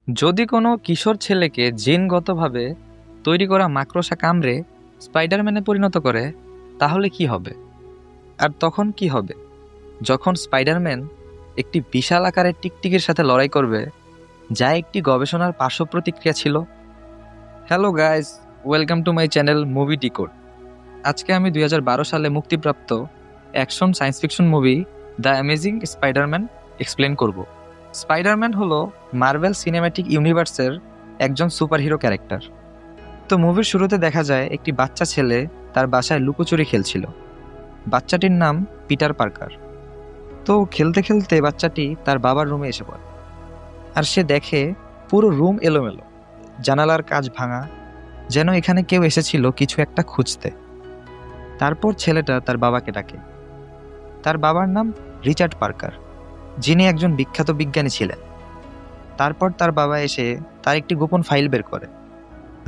যদি কোনো কিশোর ছেলেকে জিনগতভাবে তৈরি করা মাকড়সা কামড়ে স্পাইডারম্যানে পরিণত করে, তাহলে কি হবে? আর তখন কি হবে যখন স্পাইডারম্যান একটি বিশাল আকারের টিকটিকির সাথে লড়াই করবে, যা একটি গবেষণার পার্শ্ব প্রতিক্রিয়া ছিল? Hello guys, welcome to my channel movie decode. আজকে আমি 2012 সালে মুক্তিপ্রাপ্ত action science fiction movie the amazing Spiderman explain করব। স্পাইডারম্যান হলো মার্ভেল সিনেম্যাটিক ইউনিভার্সের একজন সুপারহিরো ক্যারেক্টার। তো মুভির শুরুতে দেখা যায় একটি বাচ্চা ছেলে তার বাসায় লুকোচুরি খেলছিল। বাচ্চাটির নাম পিটার পার্কার। তো খেলতে খেলতে বাচ্চাটি তার বাবার রুমে এসে পড়ে, আর সে দেখে পুরো রুম এলোমেলো, জানালার কাচ ভাঙা, যেন এখানে কেউ এসেছিল কিছু একটা খুঁজতে। তারপর ছেলেটা তার বাবাকে ডাকে। তার বাবার নাম রিচার্ড পার্কার, যিনি একজন বিখ্যাত বিজ্ঞানী ছিলেন। তারপর তার বাবা এসে তার একটি গোপন ফাইল বের করে,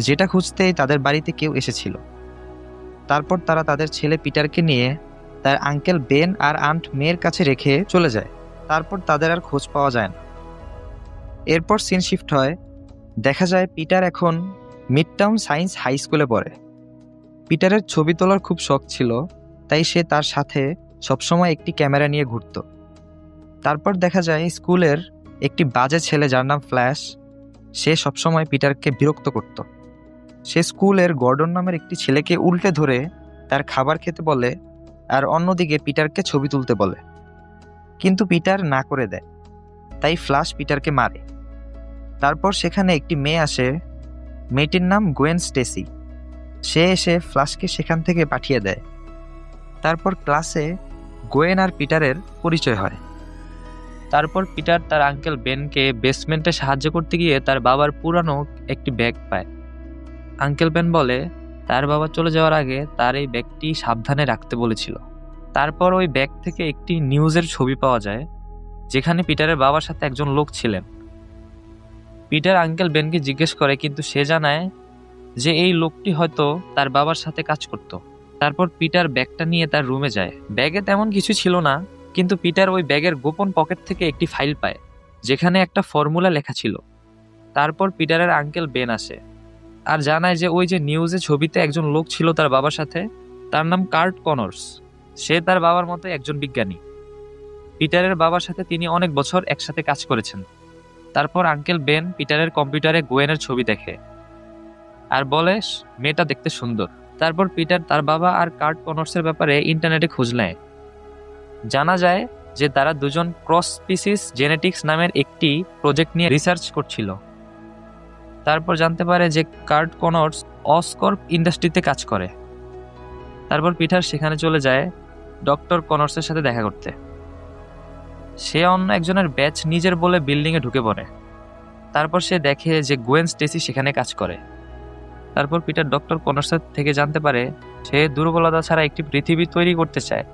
যেটা খুঁজতেই তাদের বাড়িতে কেউ এসেছিল। তারপর তারা তাদের ছেলে পিটারকে নিয়ে তার আঙ্কেল বেন আর আন্ট মেয়ের কাছে রেখে চলে যায়। তারপর তাদের আর খোঁজ পাওয়া যায় না। এরপর সিন শিফট হয়, দেখা যায় পিটার এখন মিডটাউন সায়েন্স হাই স্কুলে পড়ে। পিটারের ছবি তোলার খুব শখ ছিল, তাই সে তার সাথে সবসময় একটি ক্যামেরা নিয়ে ঘুরত। তারপর দেখা যায় স্কুলের একটি বাজে ছেলে যার নাম ফ্ল্যাশ, সে সবসময় পিটারকে বিরক্ত করত। সে স্কুলের গর্ডন নামের একটি ছেলেকে উল্টে ধরে তার খাবার খেতে বলে, আর অন্যদিকে পিটারকে ছবি তুলতে বলে। কিন্তু পিটার না করে দেয়, তাই ফ্ল্যাশ পিটারকে মারে। তারপর সেখানে একটি মেয়ে আসে, মেয়েটির নাম গোয়েন স্টেসি। সে এসে ফ্ল্যাশকে সেখান থেকে পাঠিয়ে দেয়। তারপর ক্লাসে গোয়েন আর পিটারের পরিচয় হয়। তারপর পিটার তার আঙ্কেল বেনকে বেসমেন্টে সাহায্য করতে গিয়ে তার বাবার পুরানো একটি ব্যাগ পায়। আঙ্কেল বেন বলে তার বাবা চলে যাওয়ার আগে তার এই ব্যাগটি সাবধানে রাখতে বলেছিল। তারপর ওই ব্যাগ থেকে একটি নিউজের ছবি পাওয়া যায়, যেখানে পিটারের বাবার সাথে একজন লোক ছিলেন। পিটার আঙ্কেল বেনকে জিজ্ঞেস করে, কিন্তু সে জানায় যে এই লোকটি হয়তো তার বাবার সাথে কাজ করত। তারপর পিটার ব্যাগটা নিয়ে তার রুমে যায়। ব্যাগে তেমন কিছু ছিল না, কিন্তু পিটার ওই ব্যাগের গোপন পকেট থেকে একটি ফাইল পায়, যেখানে একটা ফর্মুলা লেখা ছিল। তারপর পিটারের আঙ্কেল বেন আসে আর জানায় যে ওই যে নিউজে ছবিতে একজন লোক ছিল তার বাবার সাথে, তার নাম কার্ট কনর্স। সে তার বাবার মতো একজন বিজ্ঞানী। পিটারের বাবার সাথে তিনি অনেক বছর একসাথে কাজ করেছেন। তারপর আঙ্কেল বেন পিটারের কম্পিউটারে গোয়েনের ছবি দেখে আর বলে মেয়েটা দেখতে সুন্দর। তারপর পিটার তার বাবা আর কার্ট কনর্সের ব্যাপারে ইন্টারনেটে খোঁজ নেয়। জানা যায় যে তারা দুজন ক্রস স্পিসিস জেনেটিক্স নামের একটি প্রজেক্ট নিয়ে রিসার্চ করছিল। তারপর জানতে পারে যে কার্ট কনর্স অসকর্প ইন্ডাস্ট্রিতে কাজ করে। তারপর পিটার সেখানে চলে যায় ডক্টর কনর্সের সাথে দেখা করতে। সে অন্য একজনের ব্যাচ নিজের বলে বিল্ডিংয়ে ঢুকে পড়ে। তারপর সে দেখে যে গোয়েন স্টেসি সেখানে কাজ করে। তারপর পিটার ডক্টর কনর্সের থেকে জানতে পারে সে দুর্বলতা ছাড়া একটি পৃথিবী তৈরি করতে চায়,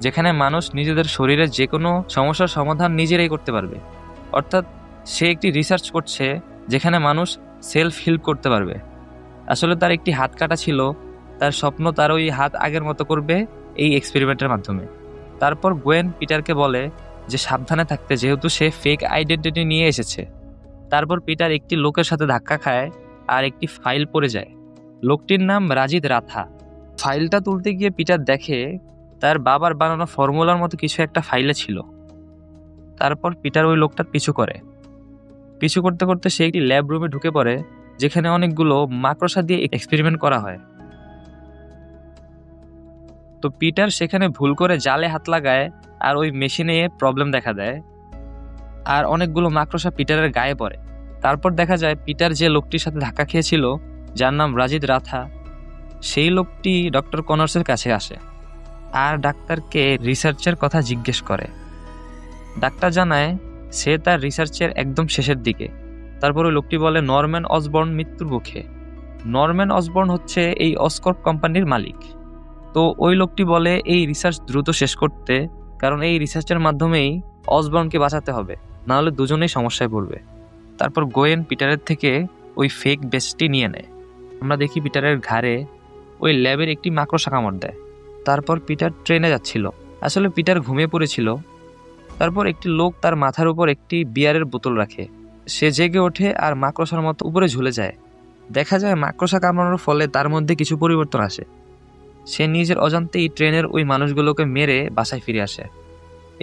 যেখানে মানুষ নিজেদের শরীরের যে কোনো সমস্যার সমাধান নিজেরাই করতে পারবে। অর্থাৎ সে একটি রিসার্চ করছে যেখানে মানুষ সেলফ হিল করতে পারবে। আসলে তার একটি হাত কাটা ছিল, তার স্বপ্ন তার ওই হাত আগের মতো করবে এই এক্সপেরিমেন্টের মাধ্যমে। তারপর গোয়েন পিটারকে বলে যে সাবধানে থাকতে, যেহেতু সে ফেক আইডেন্টিটি নিয়ে এসেছে। তারপর পিটার একটি লোকের সাথে ধাক্কা খায় আর একটি ফাইল পড়ে যায়। লোকটির নাম রাজিদ রাথা। ফাইলটা তুলতে গিয়ে পিটার দেখে তার বাবার বানানো ফর্মুলার মতো কিছু একটা ফাইলে ছিল। তারপর পিটার ওই লোকটার পিছু করতে করতে সে একটি ল্যাব রুমে ঢুকে পড়ে, যেখানে অনেকগুলো মাকড়সা দিয়ে এক্সপেরিমেন্ট করা হয়। তো পিটার সেখানে ভুল করে জালে হাত লাগায় আর ওই মেশিনে প্রবলেম দেখা দেয়, আর অনেকগুলো মাকড়সা পিটারের গায়ে পড়ে। তারপর দেখা যায় পিটার যে লোকটির সাথে ধাক্কা খেয়েছিল, যার নাম রাজিদ রাথা, সেই লোকটি ডক্টর কনর্সের কাছে আসে আর ডাক্তারকে রিসার্চের কথা জিজ্ঞেস করে। ডাক্তার জানায় সে তার রিসার্চের একদম শেষের দিকে। তারপর ওই লোকটি বলে নরম্যান অসবর্ন মৃত্যুর মুখে। নরম্যান অসবর্ন হচ্ছে এই অসকর্প কোম্পানির মালিক। তো ওই লোকটি বলে এই রিসার্চ দ্রুত শেষ করতে, কারণ এই রিসার্চের মাধ্যমেই অসবর্নকে বাঁচাতে হবে, নাহলে দুজনেই সমস্যায় পড়বে। তারপর গোয়েন পিটারের থেকে ওই ফেক বেসটি নিয়ে নেয়। আমরা দেখি পিটারের ঘাড়ে ওই ল্যাবের একটি মাকড়সা কামড় দেয়। তারপর পিটার ট্রেনে যাচ্ছিল, আসলে পিটার ঘুমিয়ে পড়েছিল। তারপর একটি লোক তার মাথার উপর একটি বিয়ারের বোতল রাখে সে জেগে ওঠে আর মাকড়সার মতো উপরে ঝুলে যায়। দেখা যায় মাকড়সা কামড়ানোর ফলে তার মধ্যে কিছু পরিবর্তন আসে। সে নিজের অজান্তেই ট্রেনের ওই মানুষগুলোকে মেরে বাসায় ফিরে আসে।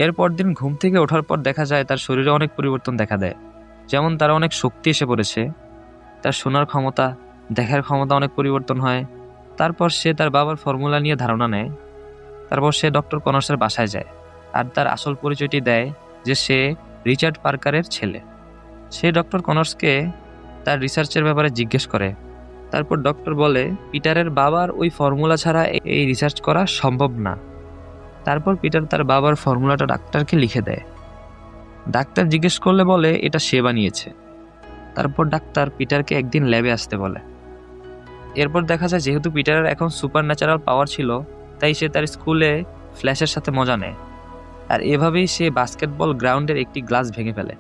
এরপর দিন ঘুম থেকে ওঠার পর দেখা যায় তার শরীরে অনেক পরিবর্তন দেখা দেয়। যেমন তার অনেক শক্তি এসে পড়েছে, তার শোনার ক্ষমতা, দেখার ক্ষমতা অনেক পরিবর্তন হয়। তারপর সে তার বাবার ফর্মুলা নিয়ে ধারণা নেয়। তারপর সে ডক্টর কনর্সের বাসায় যায় আর তার আসল পরিচয়টি দেয় যে সে রিচার্ড পার্কারের ছেলে। সে ডক্টর কনর্সকে তার রিসার্চের ব্যাপারে জিজ্ঞেস করে। তারপর ডক্টর বলে পিটারের বাবার ওই ফর্মুলা ছাড়া এই রিসার্চ করা সম্ভব না। তারপর পিটার তার বাবার ফর্মুলাটা ডাক্তারকে লিখে দেয়। ডাক্তার জিজ্ঞেস করলে বলে এটা সে বানিয়েছে। তারপর ডাক্তার পিটারকে একদিন ল্যাবে আসতে বলে। এরপর দেখা যায় যেহেতু পিটারের এখন সুপার ন্যাচারাল পাওয়ার ছিল, তাই সে তার স্কুলে ফ্ল্যাশের সাথে মজা নেয় আর এভাবেই সে বাস্কেটবল গ্রাউন্ডের একটি গ্লাস ভেঙে ফেলে।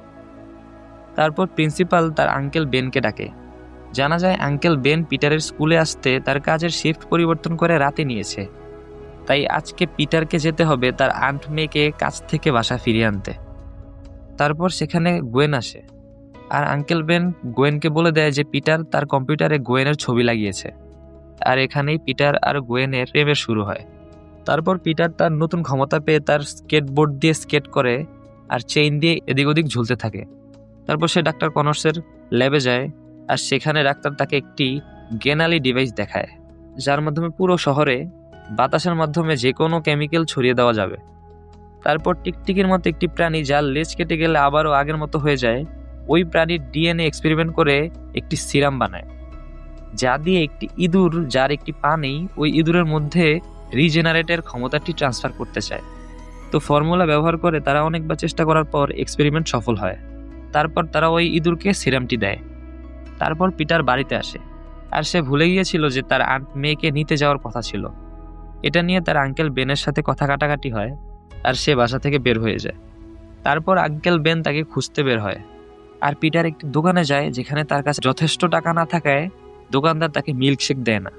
তারপর প্রিন্সিপাল তার আঙ্কেল বেনকে ডাকে। জানা যায় আঙ্কেল বেন পিটারের স্কুলে আসতে তার কাজের শিফট পরিবর্তন করে রাতে নিয়েছে, তাই আজকে পিটারকে যেতে হবে তার আন্ট মেয়েকে কাজ থেকে বাসা ফিরিয়ে আনতে। তারপর সেখানে গোয়েন আসে আর আঙ্কেল বেন গোয়েনকে বলে দেয় যে পিটার তার কম্পিউটারে গোয়েনের ছবি লাগিয়েছে। আর এখানেই পিটার আর গোয়েনের প্রেমের শুরু হয়। তারপর পিটার তার নতুন ক্ষমতা পেয়ে তার স্কেটবোর্ড দিয়ে স্কেট করে আর চেইন দিয়ে এদিক ওদিক ঝুলতে থাকে। তারপর সে ডাক্তার কনর্সের ল্যাবে যায় আর সেখানে ডাক্তার তাকে একটি গেনালি ডিভাইস দেখায়, যার মাধ্যমে পুরো শহরে বাতাসের মাধ্যমে যে কোনো কেমিক্যাল ছড়িয়ে দেওয়া যাবে। তারপর টিকটিকির মতো একটি প্রাণী যার লেজ কেটে গেলে আবারও আগের মতো হয়ে যায়, ওই প্রাণীর ডিএনএ এক্সপেরিমেন্ট করে একটি সিরাম বানায়, যা দিয়ে একটি ইঁদুর যার একটি পা নেই ওই ইঁদুরের মধ্যে রিজেনারেটের ক্ষমতাটি ট্রান্সফার করতে চায়। তো ফর্মুলা ব্যবহার করে তারা অনেকবার চেষ্টা করার পর এক্সপেরিমেন্ট সফল হয়। তারপর তারা ওই ইঁদুরকে সিরামটি দেয়। তারপর পিটার বাড়িতে আসে আর সে ভুলে গিয়েছিল যে তার আন্ট মেয়েকে নিতে যাওয়ার কথা ছিল। এটা নিয়ে তার আঙ্কেল বেনের সাথে কথা কাটাকাটি হয় আর সে বাসা থেকে বের হয়ে যায়। তারপর আঙ্কেল বেন তাকে খুঁজতে বের হয় আর পিটার একটি দোকানে যায় যেখানে তার কাছে যথেষ্ট টাকা না থাকায় দোকানদার তাকে মিল্কশেক দেয় না।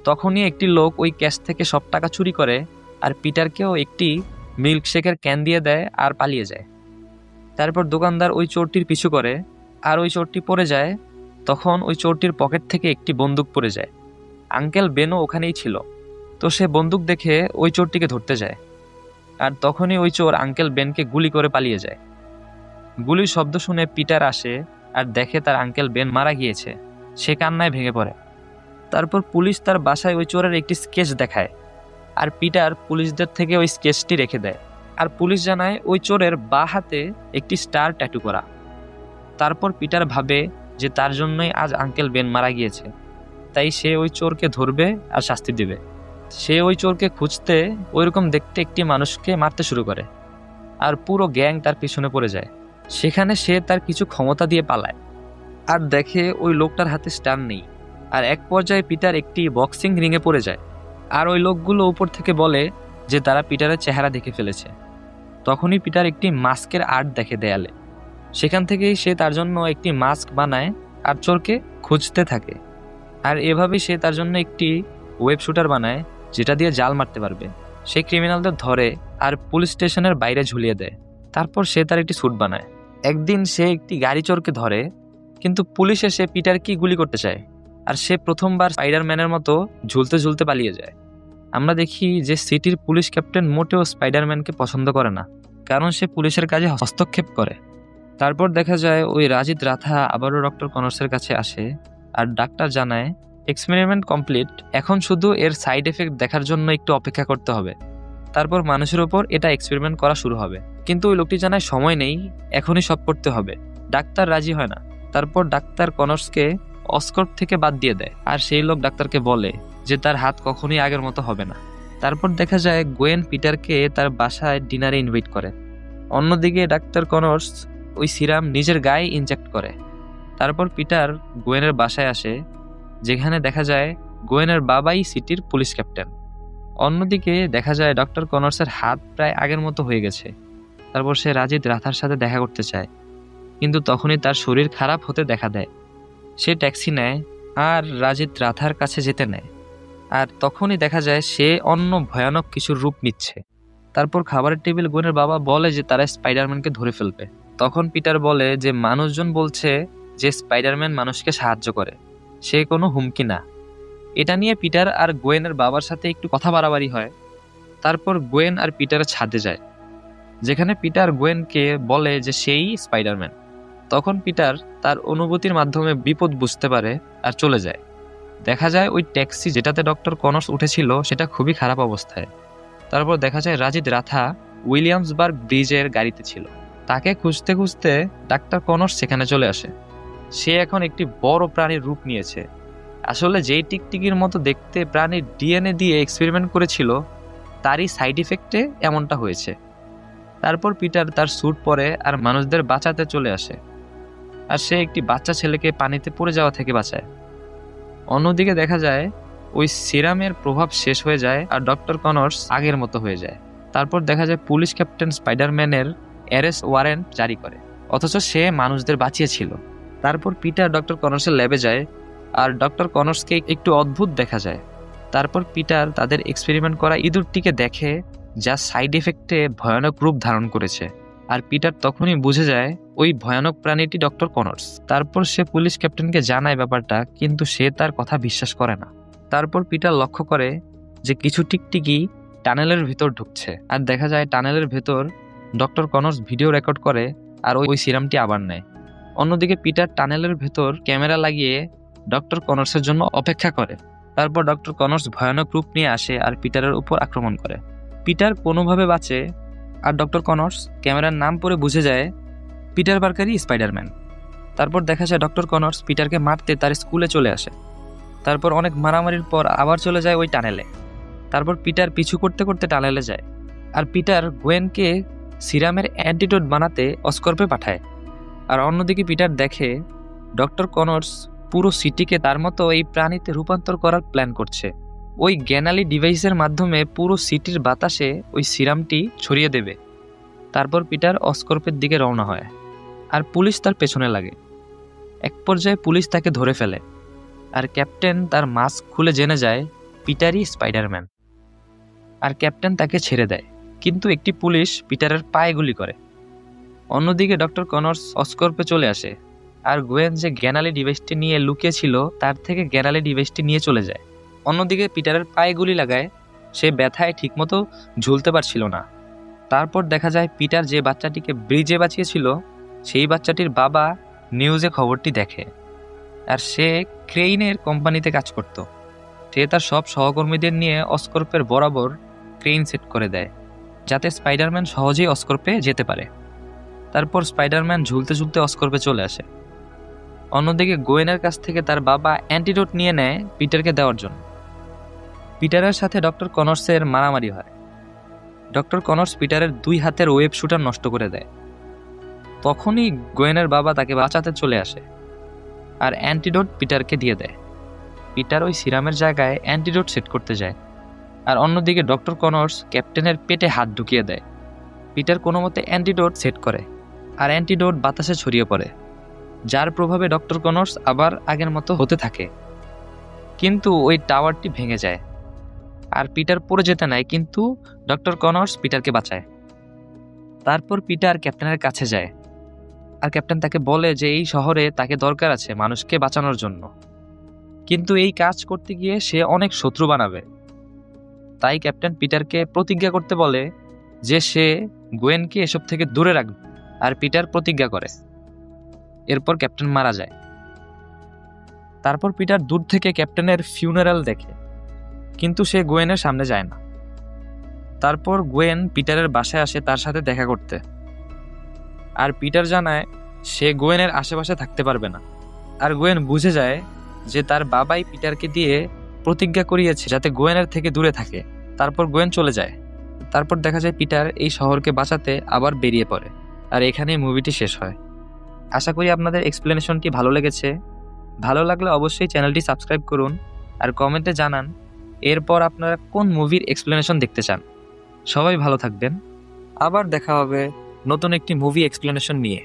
তখনই একটি লোক ওই ক্যাশ থেকে সব টাকা চুরি করে আর পিটারকেও একটি মিল্কশেকের ক্যান দিয়ে দেয় আর পালিয়ে যায়। তারপর দোকানদার ওই চোরটির পিছু করে আর ওই চোরটি পড়ে যায়। তখন ওই চোরটির পকেট থেকে একটি বন্দুক পড়ে যায়। আঙ্কেল বেনও ওখানেই ছিল, তো সে বন্দুক দেখে ওই চোরটিকে ধরতে যায় আর তখনই ওই চোর আঙ্কেল বেনকে গুলি করে পালিয়ে যায়। গুলির শব্দ শুনে পিটার আসে আর দেখে তার আঙ্কেল বেন মারা গিয়েছে। সে কান্নায় ভেঙে পড়ে। তারপর পুলিশ তার বাসায় ওই চোরের একটি স্কেচ দেখায় আর পিটার পুলিশদের থেকে ওই স্কেচটি রেখে দেয়। আর পুলিশ জানায় ওই চোরের বাঁ হাতে একটি স্টার ট্যাটু করা। তারপর পিটার ভাবে যে তার জন্যই আজ আঙ্কেল বেন মারা গিয়েছে, তাই সে ওই চোরকে ধরবে আর শাস্তি দেবে। সে ওই চোরকে খুঁজতে ওইরকম দেখতে একটি মানুষকে মারতে শুরু করে আর পুরো গ্যাং তার পিছনে পড়ে যায়। সেখানে সে তার কিছু ক্ষমতা দিয়ে পালায় আর দেখে ওই লোকটার হাতে স্টার নেই। আর এক পর্যায়ে পিটার একটি বক্সিং রিংয়ে পড়ে যায় আর ওই লোকগুলো উপর থেকে বলে যে তারা পিটারের চেহারা দেখে ফেলেছে। তখনই পিটার একটি মাস্কের আর্ট দেখে দেয়ালে। সেখান থেকেই সে তার জন্য একটি মাস্ক বানায় আর চোরকে খুঁজতে থাকে। আর এভাবেই সে তার জন্য একটি ওয়েব শুটার বানায় যেটা দিয়ে জাল মারতে পারবে। সে ক্রিমিনালদের ধরে আর পুলিশ স্টেশনের বাইরে ঝুলিয়ে দেয়। তারপর সে তার একটি স্যুট বানায়। একদিন সে একটি গাড়ি চোরকে ধরে, কিন্তু পুলিশ এসে পিটারকে গুলি করতে চায় আর সে প্রথমবার স্পাইডারম্যানের মতো ঝুলতে ঝুলতে পালিয়ে যায়। আমরা দেখি যে সিটির পুলিশ ক্যাপ্টেন মোটেও স্পাইডারম্যানকে পছন্দ করে না, কারণ সে পুলিশের কাজে হস্তক্ষেপ করে। তারপর দেখা যায় ওই রাজিদ রাথা আবারও ডক্টর কনর্সের কাছে আসে আর ডাক্তার জানায় এক্সপেরিমেন্ট কমপ্লিট, এখন শুধু এর সাইড এফেক্ট দেখার জন্য একটু অপেক্ষা করতে হবে। তারপর মানুষের ওপর এটা এক্সপেরিমেন্ট করা শুরু হবে। কিন্তু ওই লোকটি জানায় সময় নেই, এখনই সব করতে হবে। ডাক্তার রাজি হয় না। তারপর ডাক্তার কনর্সকে অস্কর্প থেকে বাদ দিয়ে দেয় আর সেই লোক ডাক্তারকে বলে যে তার হাত কখনোই আগের মতো হবে না। তারপর দেখা যায় গোয়েন পিটারকে তার বাসায় ডিনারে ইনভাইট করে। অন্যদিকে ডাক্তার কনর্স ওই সিরাম নিজের গায়ে ইনজেক্ট করে। তারপর পিটার গোয়েনের বাসায় আসে, যেখানে দেখা যায় গোয়েনের বাবাই সিটির পুলিশ ক্যাপ্টেন। অন্যদিকে দেখা যায় ডক্টর কনর্সের হাত প্রায় আগের মতো হয়ে গেছে। তারপর সে রাজিদ রাথার সাথে দেখা করতে চায়, কিন্তু তখনই তার শরীর খারাপ হতে দেখা দেয়। সে ট্যাক্সি নেয় আর রাজিদ রাথার কাছে যেতে নেয়, আর তখনই দেখা যায় সে অন্য ভয়ানক কিছুর রূপ নিচ্ছে। তারপর খাবারের টেবিল গোয়েনের বাবা বলে যে তারা স্পাইডারম্যানকে ধরে ফেলবে। তখন পিটার বলে যে মানুষজন বলছে যে স্পাইডারম্যান মানুষকে সাহায্য করে, সে কোনো হুমকি না। এটা নিয়ে পিটার আর গোয়েনের বাবার সাথে একটু কথা বাড়াবাড়ি হয়। তারপর গোয়েন আর পিটার ছাদে যায়, যেখানে পিটার গোয়েনকে বলে যে সেই স্পাইডারম্যান। তখন পিটার তার অনুভূতির মাধ্যমে বিপদ বুঝতে পারে আর চলে যায়। দেখা যায় ওই ট্যাক্সি যেটাতে ডক্টর কনর্স উঠেছিল সেটা খুবই খারাপ অবস্থায়। তারপর দেখা যায় রাজিদ রাথা উইলিয়ামসবার্গ ব্রিজের গাড়িতে ছিল। তাকে খুঁজতে খুঁজতে ডাক্তার কনর্স সেখানে চলে আসে। সে এখন একটি বড় প্রাণীর রূপ নিয়েছে। আসলে যেই টিকটিকির মতো দেখতে প্রাণীর ডিএনএ দিয়ে এক্সপেরিমেন্ট করেছিল, তারই সাইড ইফেক্টে এমনটা হয়েছে। তারপর পিটার তার স্যুট পরে আর মানুষদের বাঁচাতে চলে আসে, আর সে একটি বাচ্চা ছেলেকে পানিতে পড়ে যাওয়া থেকে বাঁচায়। অন্যদিকে দেখা যায় ওই সিরামের প্রভাব শেষ হয়ে যায় আর ডক্টর কনর্স আগের মতো হয়ে যায়। তারপর দেখা যায় পুলিশ ক্যাপ্টেন স্পাইডারম্যানের অ্যারেস্ট ওয়ারেন্ট জারি করে, অথচ সে মানুষদের বাঁচিয়েছিল। তারপর পিটার ডক্টর কনর্সের ল্যাবে যায় আর ডক্টর কনর্সকে একটু অদ্ভুত দেখা যায়। তারপর পিটার তাদের এক্সপেরিমেন্ট করা ইঁদুরটিকে দেখে, যা সাইড এফেক্টে ভয়ানক রূপ ধারণ করেছে। আর পিটার তখনই বুঝে যায় ওই ভয়ানক প্রাণীটি ডক্টর কনর্স। তারপর সে পুলিশ ক্যাপ্টেনকে জানায় ব্যাপারটা, কিন্তু সে তার কথা বিশ্বাস করে না। তারপর পিটার লক্ষ্য করে যে কিছু টিকটিকি টানেলের ভিতর ঢুকছে, আর দেখা যায় টানেলের ভেতর ডক্টর কনর্স ভিডিও রেকর্ড করে আর ওই সিরামটি আবার নেয়। অন্যদিকে পিটার টানেলের ভেতর ক্যামেরা লাগিয়ে ডক্টর কনর্সের জন্য অপেক্ষা করে। তারপর ডক্টর কনর্স ভয়ানক রূপ নিয়ে আসে আর পিটারের উপর আক্রমণ করে। পিটার কোনোভাবে বাঁচে, আর ডক্টর কনর্স ক্যামেরার নাম পড়ে বুঝে যায় পিটার পার্কারই স্পাইডারম্যান। তারপর দেখা যায় ডক্টর কনর্স পিটারকে মারতে তার স্কুলে চলে আসে। তারপর অনেক মারামারির পর আবার চলে যায় ওই টানেলে। তারপর পিটার পিছু করতে করতে টানেলে যায়, আর পিটার গোয়েনকে সিরামের অ্যান্টিডোট বানাতে অস্কর্পে পাঠায়। আর অন্যদিকে পিটার দেখে ডক্টর কনর্স পুরো সিটিকে তার মতো এই প্রাণীতে রূপান্তর করার প্ল্যান করছে। ওই জ্ঞানালী ডিভাইসের মাধ্যমে পুরো সিটির বাতাসে ওই সিরামটি ছড়িয়ে দেবে। তারপর পিটার অস্কর্পের দিকে রওনা হয়, আর পুলিশ তার পেছনে লাগে। এক পর্যায়ে পুলিশ তাকে ধরে ফেলে, আর ক্যাপ্টেন তার মাস্ক খুলে জেনে যায় পিটারই স্পাইডারম্যান। আর ক্যাপ্টেন তাকে ছেড়ে দেয়, কিন্তু একটি পুলিশ পিটারের পায়ে গুলি করে। অন্যদিকে ডক্টর কনর্স অস্কর্পে চলে আসে, আর গোয়েন যে জ্ঞানালী ডিভাইসটি নিয়ে লুকিয়েছিল তার থেকে জ্ঞানালী ডিভাইসটি নিয়ে চলে যায়। অন্যদিকে পিটারের পায়ে গুলি লাগায়, সে ব্যথায় ঠিকমতো ঝুলতে পারছিল না। তারপর দেখা যায় পিটার যে বাচ্চাটিকে ব্রিজে বাঁচিয়েছিল সেই বাচ্চাটির বাবা নিউজে খবরটি দেখে, আর সে ক্রেইনের কোম্পানিতে কাজ করত। সে তার সব সহকর্মীদের নিয়ে অস্কর্পের বরাবর ক্রেইন সেট করে দেয়, যাতে স্পাইডারম্যান সহজেই অস্কর্পে যেতে পারে। তারপর স্পাইডারম্যান ঝুলতে ঝুলতে অস্কর্পে চলে আসে। অন্যদিকে গোয়েনের কাছ থেকে তার বাবা অ্যান্টিডোট নিয়ে নেয় পিটারকে দেওয়ার জন্য। পিটারের সাথে ডক্টর কনর্সের মারামারি হয়। ডক্টর কনর্স পিটারের 2 হাতের ওয়েব শুটার নষ্ট করে দেয়। তখনই গোয়েনের বাবা তাকে বাঁচাতে চলে আসে, আর অ্যান্টিডোট পিটারকে দিয়ে দেয়। পিটার ওই সিরামের জায়গায় অ্যান্টিডোট সেট করতে যায়, আর অন্যদিকে ডক্টর কনর্স ক্যাপ্টেনের পেটে হাত ঢুকিয়ে দেয়। পিটার কোনো মতে অ্যান্টিডোট সেট করে, আর অ্যান্টিডোট বাতাসে ছড়িয়ে পড়ে, যার প্রভাবে ডক্টর কনর্স আবার আগের মতো হতে থাকে। কিন্তু ওই টাওয়ারটি ভেঙে যায়, আর পিটার পড়ে যেতে নেয়, কিন্তু ডক্টর কনর্স পিটারকে বাঁচায়। তারপর পিটার ক্যাপ্টেনের কাছে যায়, আর ক্যাপ্টেন তাকে বলে যে এই শহরে তাকে দরকার আছে মানুষকে বাঁচানোর জন্য, কিন্তু এই কাজ করতে গিয়ে সে অনেক শত্রু বানাবে। তাই ক্যাপ্টেন পিটারকে প্রতিজ্ঞা করতে বলে যে সে গোয়েনকে এসব থেকে দূরে রাখবে, আর পিটার প্রতিজ্ঞা করে। এরপর ক্যাপ্টেন মারা যায়। তারপর পিটার দূর থেকে ক্যাপ্টেনের ফিউনারাল দেখে, কিন্তু সে গোয়েনের সামনে যায় না। তারপর গোয়েন পিটারের বাসায় আসে তার সাথে দেখা করতে, আর পিটার জানায় সে গোয়েনের আশেপাশে থাকতে পারবে না। আর গোয়েন বুঝে যায় যে তার বাবাই পিটারকে দিয়ে প্রতিজ্ঞা করিয়েছে যাতে গোয়েনের থেকে দূরে থাকে। তারপর গোয়েন চলে যায়। তারপর দেখা যায় পিটার এই শহরকে বাঁচাতে আবার বেরিয়ে পড়ে, আর এখানেই মুভিটি শেষ হয়। আশা করি আপনাদের এক্সপ্লেনেশনটি ভালো লেগেছে। ভালো লাগলে অবশ্যই চ্যানেলটি সাবস্ক্রাইব করুন, আর কমেন্টে জানান এরপর আপনারা কোন মুভির এক্সপ্লেনেশন দেখতে চান। সবাই ভালো থাকবেন। আবার দেখা হবে নতুন একটি মুভি এক্সপ্লেনেশন নিয়ে।